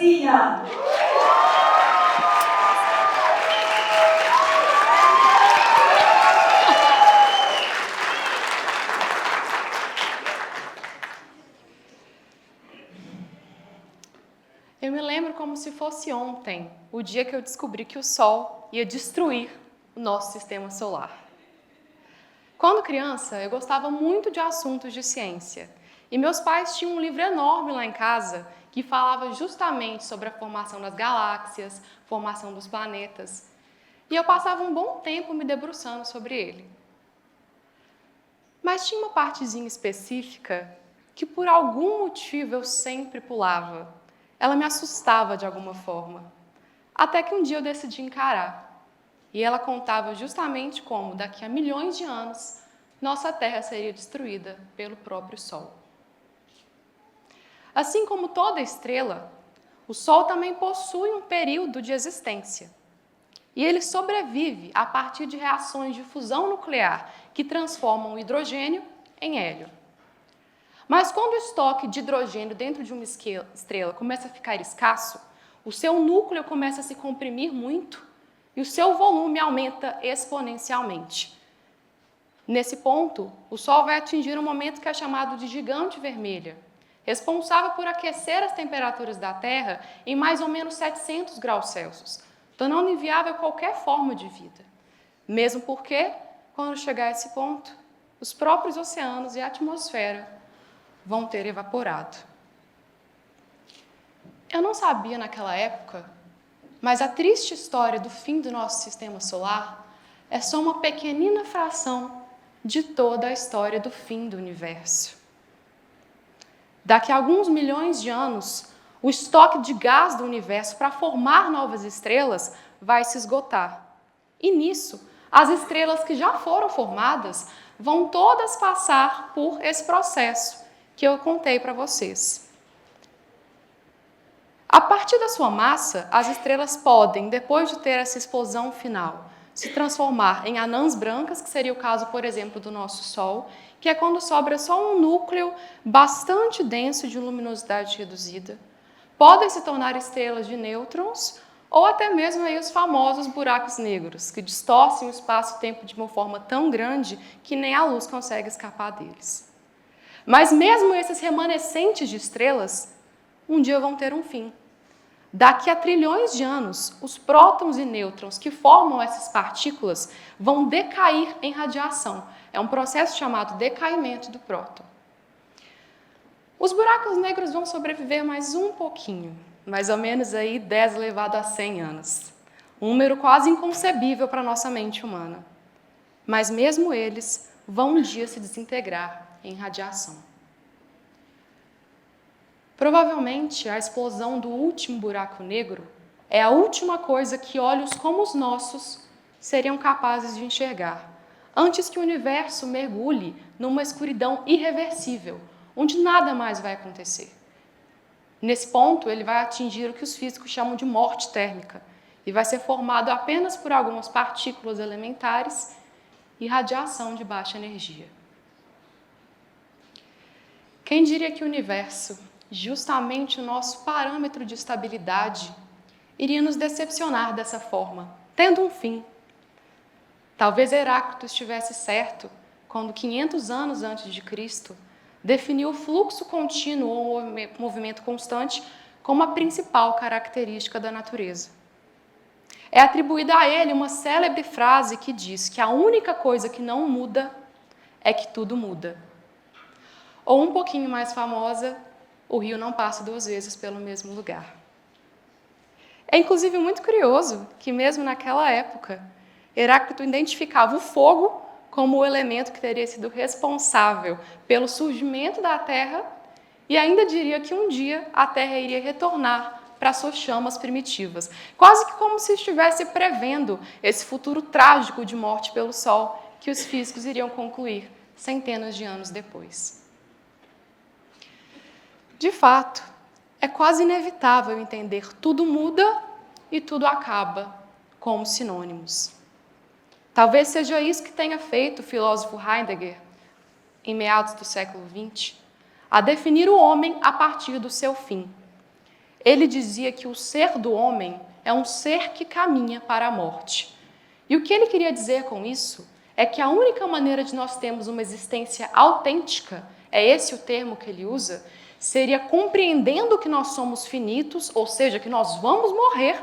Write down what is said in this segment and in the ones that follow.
criancinha! Eu me lembro como se fosse ontem, o dia que eu descobri que o Sol ia destruir o nosso sistema solar. Quando criança, eu gostava muito de assuntos de ciência. E meus pais tinham um livro enorme lá em casa que falava justamente sobre a formação das galáxias, formação dos planetas. E eu passava um bom tempo me debruçando sobre ele. Mas tinha uma partezinha específica que por algum motivo eu sempre pulava. Ela me assustava de alguma forma. Até que um dia eu decidi encarar. E ela contava justamente como, daqui a milhões de anos, nossa Terra seria destruída pelo próprio Sol. Assim como toda estrela, o Sol também possui um período de existência. E ele sobrevive a partir de reações de fusão nuclear que transformam o hidrogênio em hélio. Mas quando o estoque de hidrogênio dentro de uma estrela começa a ficar escasso, o seu núcleo começa a se comprimir muito e o seu volume aumenta exponencialmente. Nesse ponto, o Sol vai atingir um momento que é chamado de gigante vermelha, responsável por aquecer as temperaturas da Terra em mais ou menos 700 graus Celsius, tornando inviável qualquer forma de vida. Mesmo porque, quando chegar a esse ponto, os próprios oceanos e a atmosfera vão ter evaporado. Eu não sabia naquela época, mas a triste história do fim do nosso sistema solar é só uma pequenina fração de toda a história do fim do universo. Daqui a alguns milhões de anos, o estoque de gás do universo para formar novas estrelas vai se esgotar. E nisso, as estrelas que já foram formadas vão todas passar por esse processo que eu contei para vocês. A partir da sua massa, as estrelas podem, depois de ter essa explosão final, se transformar em anãs brancas, que seria o caso, por exemplo, do nosso Sol, que é quando sobra só um núcleo bastante denso de luminosidade reduzida. Podem se tornar estrelas de nêutrons, ou até mesmo aí os famosos buracos negros, que distorcem o espaço-tempo de uma forma tão grande que nem a luz consegue escapar deles. Mas mesmo esses remanescentes de estrelas, um dia vão ter um fim. Daqui a trilhões de anos, os prótons e nêutrons que formam essas partículas vão decair em radiação. É um processo chamado decaimento do próton. Os buracos negros vão sobreviver mais um pouquinho, mais ou menos aí 10 elevado a 100 anos. Um número quase inconcebível para a nossa mente humana. Mas mesmo eles vão um dia se desintegrar em radiação. Provavelmente, a explosão do último buraco negro é a última coisa que olhos como os nossos seriam capazes de enxergar, antes que o universo mergulhe numa escuridão irreversível, onde nada mais vai acontecer. Nesse ponto, ele vai atingir o que os físicos chamam de morte térmica, e vai ser formado apenas por algumas partículas elementares e radiação de baixa energia. Quem diria que o universo, justamente o nosso parâmetro de estabilidade, iria nos decepcionar dessa forma, tendo um fim? Talvez Heráclito estivesse certo quando, 500 anos antes de Cristo, definiu o fluxo contínuo ou movimento constante como a principal característica da natureza. É atribuída a ele uma célebre frase que diz que a única coisa que não muda é que tudo muda. Ou um pouquinho mais famosa, o rio não passa 2 vezes pelo mesmo lugar. É inclusive muito curioso que mesmo naquela época, Heráclito identificava o fogo como o elemento que teria sido responsável pelo surgimento da Terra e ainda diria que um dia a Terra iria retornar para suas chamas primitivas, quase que como se estivesse prevendo esse futuro trágico de morte pelo Sol que os físicos iriam concluir centenas de anos depois. De fato, é quase inevitável entender tudo muda e tudo acaba como sinônimos. Talvez seja isso que tenha feito o filósofo Heidegger, em meados do século XX, a definir o homem a partir do seu fim. ele dizia que o ser do homem é um ser que caminha para a morte. E o que ele queria dizer com isso é que a única maneira de nós termos uma existência autêntica, é esse o termo que ele usa, seria compreendendo que nós somos finitos, ou seja, que nós vamos morrer,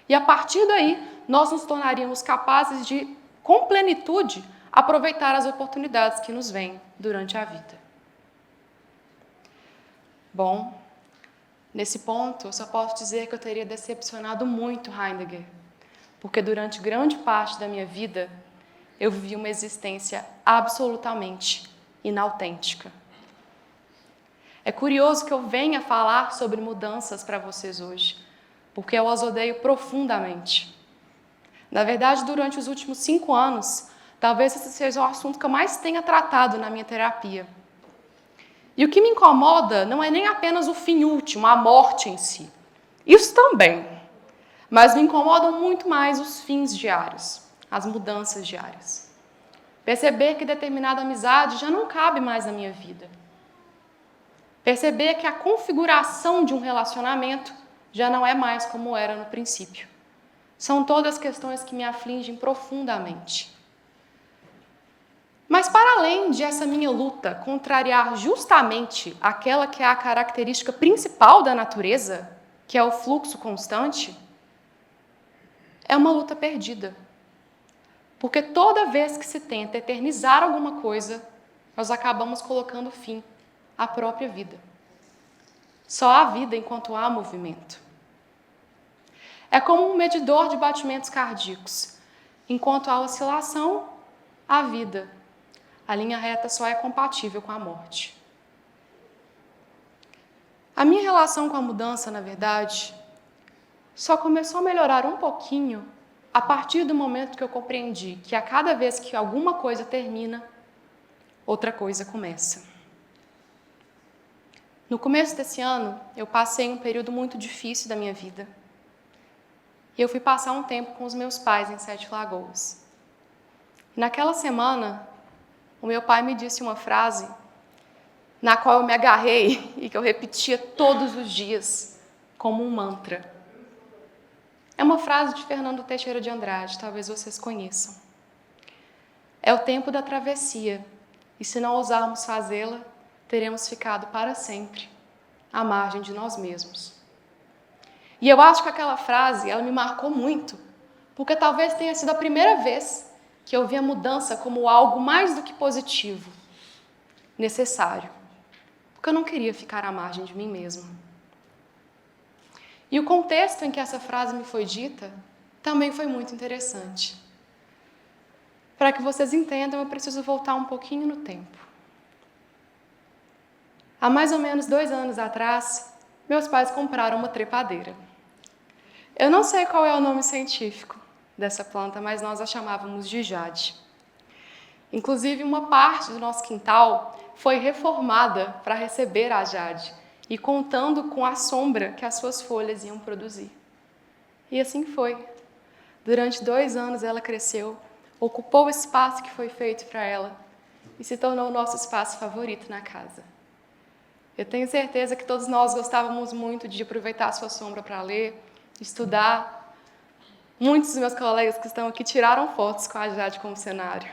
e a partir daí nós nos tornaríamos capazes de, com plenitude, aproveitar as oportunidades que nos vêm durante a vida. Bom, nesse ponto eu só posso dizer que eu teria decepcionado muito Heidegger, porque durante grande parte da minha vida eu vivi uma existência absolutamente inautêntica. É curioso que eu venha falar sobre mudanças para vocês hoje, porque eu as odeio profundamente. Na verdade, durante os últimos 5 anos, talvez esse seja o assunto que eu mais tenha tratado na minha terapia. E o que me incomoda não é nem apenas o fim último, a morte em si. Isso também. Mas me incomodam muito mais os fins diários, as mudanças diárias. Perceber que determinada amizade já não cabe mais na minha vida. Perceber que a configuração de um relacionamento já não é mais como era no princípio. São todas questões que me afligem profundamente. Mas para além de essa minha luta contrariar justamente aquela que é a característica principal da natureza, que é o fluxo constante, é uma luta perdida. Porque toda vez que se tenta eternizar alguma coisa, nós acabamos colocando fim à própria vida. Só há vida enquanto há movimento. É como um medidor de batimentos cardíacos. Enquanto há oscilação, há vida. A linha reta só é compatível com a morte. A minha relação com a mudança, na verdade, só começou a melhorar um pouquinho a partir do momento que eu compreendi que a cada vez que alguma coisa termina, outra coisa começa. No começo desse ano, eu passei um período muito difícil da minha vida. E eu fui passar um tempo com os meus pais em Sete Lagoas. E naquela semana, o meu pai me disse uma frase na qual eu me agarrei e que eu repetia todos os dias como um mantra. É uma frase de Fernando Teixeira de Andrade, talvez vocês conheçam. É o tempo da travessia, e se não ousarmos fazê-la, teremos ficado para sempre à margem de nós mesmos. E eu acho que aquela frase, ela me marcou muito, porque talvez tenha sido a primeira vez que eu vi a mudança como algo mais do que positivo, necessário, porque eu não queria ficar à margem de mim mesma. E o contexto em que essa frase me foi dita também foi muito interessante. Para que vocês entendam, eu preciso voltar um pouquinho no tempo. Há mais ou menos 2 anos atrás, meus pais compraram uma trepadeira. Eu não sei qual é o nome científico dessa planta, mas nós a chamávamos de jade. Inclusive, uma parte do nosso quintal foi reformada para receber a jade e contando com a sombra que as suas folhas iam produzir. E assim foi. Durante 2 anos ela cresceu, ocupou o espaço que foi feito para ela e se tornou o nosso espaço favorito na casa. Eu tenho certeza que todos nós gostávamos muito de aproveitar a sua sombra para ler, estudar. Muitos dos meus colegas que estão aqui tiraram fotos com a Jade como cenário.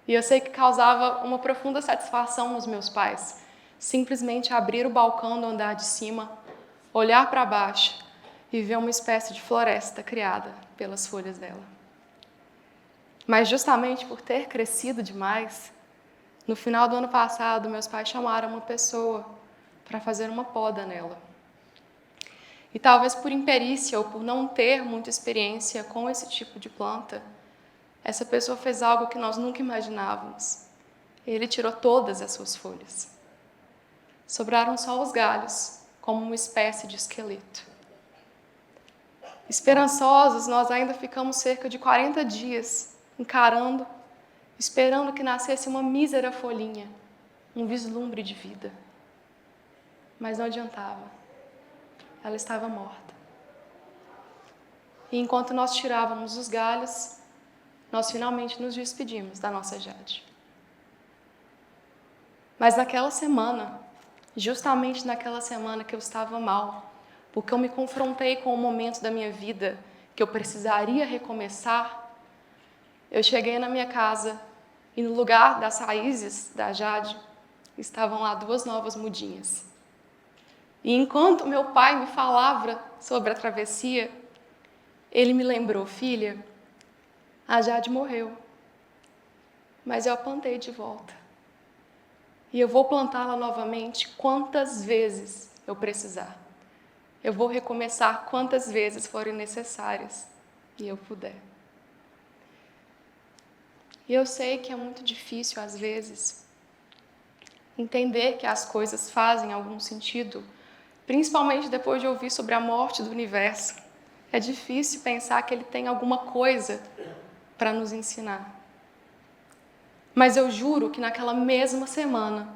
E eu sei que causava uma profunda satisfação nos meus pais simplesmente abrir o balcão do andar de cima, olhar para baixo e ver uma espécie de floresta criada pelas folhas dela. Mas justamente por ter crescido demais, no final do ano passado, meus pais chamaram uma pessoa para fazer uma poda nela. E talvez por imperícia ou por não ter muita experiência com esse tipo de planta, essa pessoa fez algo que nós nunca imaginávamos. Ele tirou todas as suas folhas. Sobraram só os galhos, como uma espécie de esqueleto. Esperançosos, nós ainda ficamos cerca de 40 dias encarando, esperando que nascesse uma mísera folhinha, um vislumbre de vida. Mas não adiantava. Ela estava morta. E enquanto nós tirávamos os galhos, nós finalmente nos despedimos da nossa Jade. Mas naquela semana, justamente naquela semana que eu estava mal, porque eu me confrontei com um momento da minha vida que eu precisaria recomeçar, eu cheguei na minha casa e no lugar das raízes da Jade, estavam lá 2 novas mudinhas. E enquanto meu pai me falava sobre a travessia, ele me lembrou: filha, a Jade morreu, mas eu a plantei de volta. E eu vou plantá-la novamente quantas vezes eu precisar. Eu vou recomeçar quantas vezes forem necessárias e eu puder. E eu sei que é muito difícil, às vezes, entender que as coisas fazem algum sentido, principalmente depois de ouvir sobre a morte do universo. É difícil pensar que ele tem alguma coisa para nos ensinar. Mas eu juro que naquela mesma semana,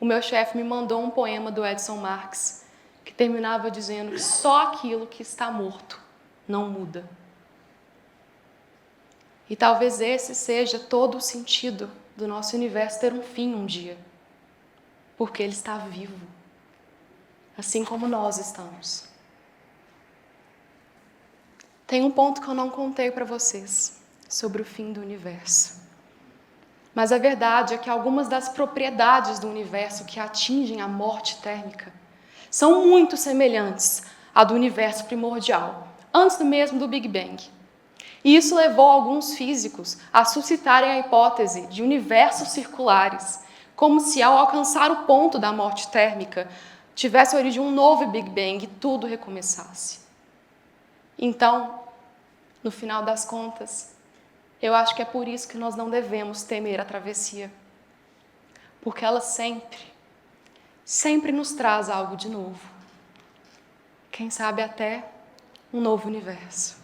o meu chefe me mandou um poema do Edson Marques, que terminava dizendo que só aquilo que está morto não muda. E talvez esse seja todo o sentido do nosso universo ter um fim um dia, porque ele está vivo, assim como nós estamos. Tem um ponto que eu não contei para vocês sobre o fim do universo. Mas a verdade é que algumas das propriedades do universo que atingem a morte térmica são muito semelhantes à do universo primordial, antes mesmo do Big Bang. E isso levou alguns físicos a suscitarem a hipótese de universos circulares, como se ao alcançar o ponto da morte térmica tivesse origem um novo Big Bang e tudo recomeçasse. Então, no final das contas, eu acho que é por isso que nós não devemos temer a travessia. Porque ela sempre nos traz algo de novo. Quem sabe até um novo universo.